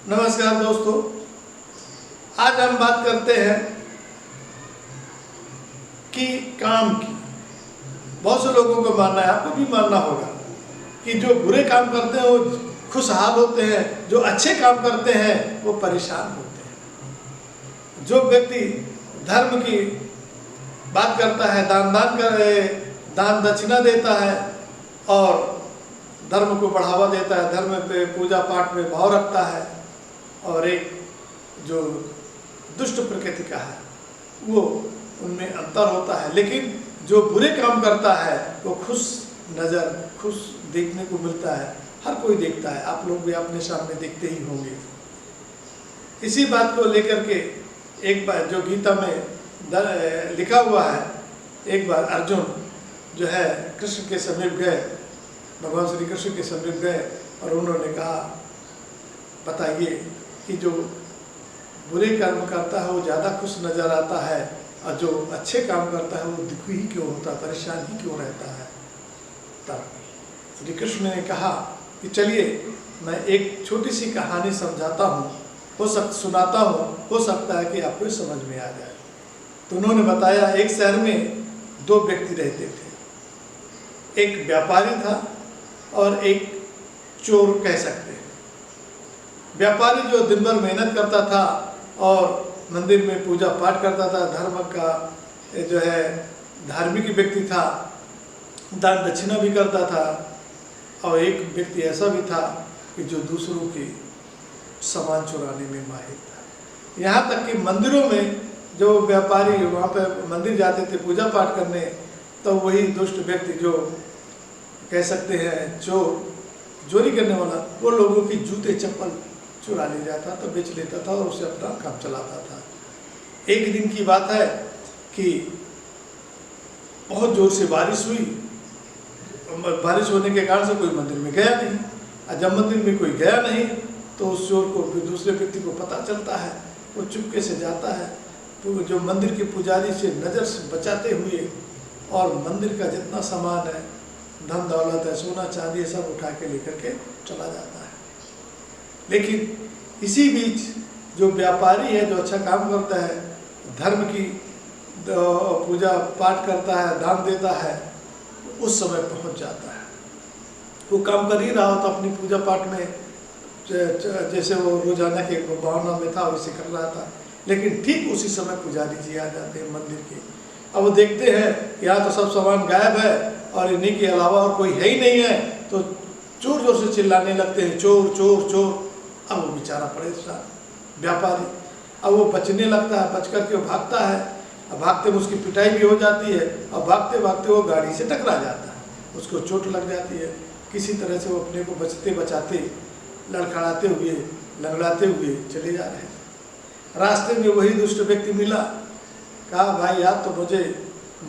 नमस्कार दोस्तों, आज हम बात करते हैं कि काम की। बहुत से लोगों को मानना है, आपको भी मानना होगा, कि जो बुरे काम करते हैं वो खुशहाल होते हैं, जो अच्छे काम करते हैं वो परेशान होते हैं। जो व्यक्ति धर्म की बात करता है, दान दक्षिणा देता है और धर्म को बढ़ावा देता है, धर्म पे पूजा पाठ में भाव रखता है, और एक जो दुष्ट प्रकृति का है वो उनमें अंतर होता है। लेकिन जो बुरे काम करता है वो खुश देखने को मिलता है, हर कोई देखता है, आप लोग भी अपने सामने देखते ही होंगे। इसी बात को लेकर के एक बार जो गीता में लिखा हुआ है, एक बार अर्जुन जो है कृष्ण के समीप गए, भगवान श्री कृष्ण के समीप गए और उन्होंने कहा, बताइए कि जो बुरे कर्म करता है वो ज़्यादा खुश नज़र आता है और जो अच्छे काम करता है वो दुखी ही क्यों होता है, परेशान ही क्यों रहता है। तब श्री कृष्ण ने कहा कि चलिए मैं एक छोटी सी कहानी समझाता हूँ, सुनाता हूँ, हो सकता है कि आपको समझ में आ जाए। तो उन्होंने बताया, एक शहर में दो व्यक्ति रहते थे, एक व्यापारी था और एक चोर कह सकते हैं। व्यापारी जो दिन भर मेहनत करता था और मंदिर में पूजा पाठ करता था, धर्म का जो है धार्मिक व्यक्ति था, दान दक्षिणा भी करता था, और एक व्यक्ति ऐसा भी था कि जो दूसरों के सामान चुराने में माहिर था। यहाँ तक कि मंदिरों में जो व्यापारी वहाँ पर मंदिर जाते थे पूजा पाठ करने, तो वही दुष्ट व्यक्ति जो कह सकते हैं चोरी करने वाला, वो लोगों की जूते चप्पल चुरा ले जाता था, बेच लेता था और उसे अपना काम चलाता था। एक दिन की बात है कि बहुत जोर से बारिश हुई, बारिश होने के कारण से कोई मंदिर में गया नहीं, और जब मंदिर में कोई गया नहीं तो उस चोर को फिर दूसरे व्यक्ति को पता चलता है, वो चुपके से जाता है, तो जो मंदिर के पुजारी से नज़र से बचाते हुए और मंदिर का जितना सामान है, धन दौलत है, सोना चांदी है, सब उठा के लेकर के चला जाता है। लेकिन इसी बीच जो व्यापारी है, जो अच्छा काम करता है, धर्म की पूजा पाठ करता है, दान देता है, उस समय पहुंच जाता है। वो काम कर ही रहा होता अपनी पूजा पाठ में, जैसे वो रोजाना के भावना में था वैसे कर रहा था। लेकिन ठीक उसी समय पुजारी जी आ जाते हैं मंदिर के। अब वो देखते हैं यहाँ तो सब सामान गायब है और इन्हीं के अलावा और कोई है ही नहीं है, तो जोर जोर से चिल्लाने लगते हैं, चोर चोर चोर। अब वो बेचारा परेशान व्यापारी, अब वो बचने लगता है, बच करके वो भागता है। अब भागते में उसकी पिटाई भी हो जाती है, और भागते भागते वो गाड़ी से टकरा जाता है, उसको चोट लग जाती है। किसी तरह से वो अपने को बचते बचाते, लड़खड़ाते हुए, लंगड़ाते हुए चले जा रहे हैं। रास्ते में वही दुष्ट व्यक्ति मिला, कहा, भाई यार तो मुझे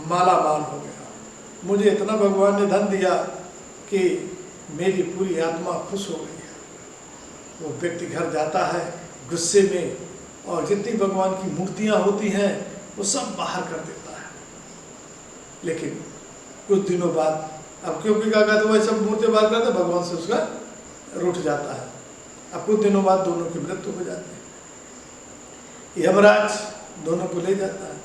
माला माल हो गया, मुझे इतना भगवान ने धन दिया कि मेरी पूरी आत्मा खुश हो गई है। वो व्यक्ति घर जाता है गुस्से में, और जितनी भगवान की मूर्तियां होती हैं वो सब बाहर कर देता है। लेकिन कुछ दिनों बाद, अब क्योंकि क्या कहते वह सब मूर्तियां बाहर करते, भगवान से उसका रूठ जाता है। अब कुछ दिनों बाद दोनों की मृत्यु हो जाती है। यमराज दोनों को ले जाता है।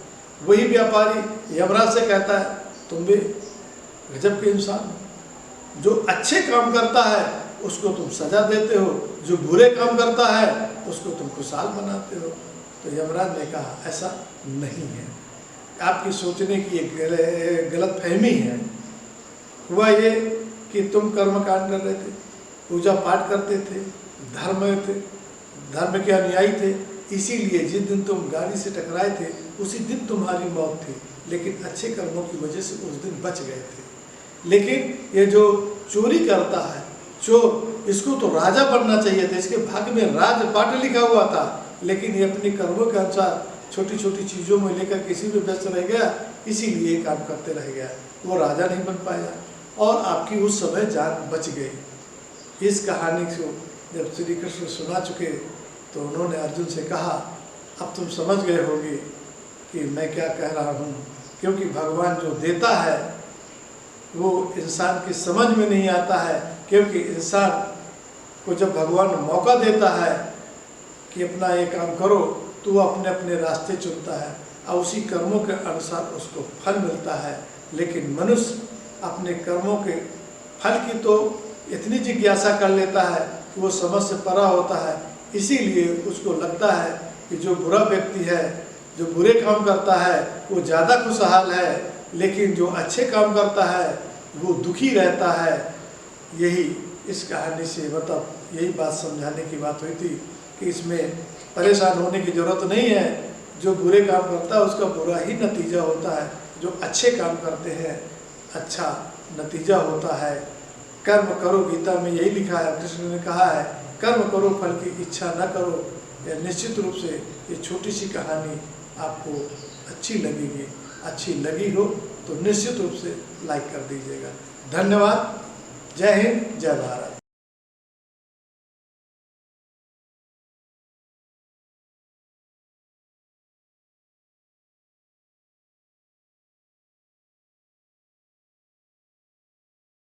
वही व्यापारी यमराज से कहता है, तुम भी गजब के इंसान हो, जो अच्छे काम करता है उसको तुम सजा देते हो, जो बुरे काम करता है उसको तुम खुशहाल बनाते हो। तो यमराज ने कहा, ऐसा नहीं है, आपकी सोचने की एक गलत फहमी है। हुआ ये कि तुम कर्म कांड कर रहे थे, पूजा पाठ करते थे, धर्म के अनुयायी थे, इसीलिए जिस दिन तुम गाड़ी से टकराए थे उसी दिन तुम्हारी मौत थी। लेकिन अच्छे कर्मों की वजह से उस दिन बच गए थे। लेकिन ये जो चोरी करता है, चोर, इसको तो राजा बनना चाहिए था, इसके भाग्य में राज पाठ लिखा हुआ था, लेकिन ये अपने कर्मों के अनुसार छोटी छोटी चीज़ों में लेकर किसी में व्यस्त रह गया, इसीलिए काम करते रह गया, वो राजा नहीं बन पाया और आपकी उस समय जान बच गई। इस कहानी को जब श्री कृष्ण सुना चुके तो उन्होंने अर्जुन से कहा, अब तुम समझ गए होगे कि मैं क्या कह रहा हूँ, क्योंकि भगवान जो देता है वो इंसान की समझ में नहीं आता है, क्योंकि इंसान को जब भगवान मौका देता है कि अपना ये काम करो, तो वो अपने अपने रास्ते चुनता है और उसी कर्मों के अनुसार उसको फल मिलता है। लेकिन मनुष्य अपने कर्मों के फल की तो इतनी जिज्ञासा कर लेता है कि वो समझ से परा होता है, इसीलिए उसको लगता है कि जो बुरा व्यक्ति है, जो बुरे काम करता है, वो ज़्यादा खुशहाल है, लेकिन जो अच्छे काम करता है वो दुखी रहता है। यही इस कहानी से मतलब यही बात समझाने की बात हुई थी कि इसमें परेशान होने की ज़रूरत नहीं है। जो बुरे काम करता है उसका बुरा ही नतीजा होता है, जो अच्छे काम करते हैं अच्छा नतीजा होता है। कर्म करो, गीता में यही लिखा है, कृष्ण ने कहा है कर्म करो फल की इच्छा न करो। यह निश्चित रूप से ये छोटी सी कहानी आपको अच्छी लगेगी। अच्छी लगी हो तो निश्चित रूप से लाइक कर दीजिएगा। धन्यवाद। जय हिंद, जय भारत।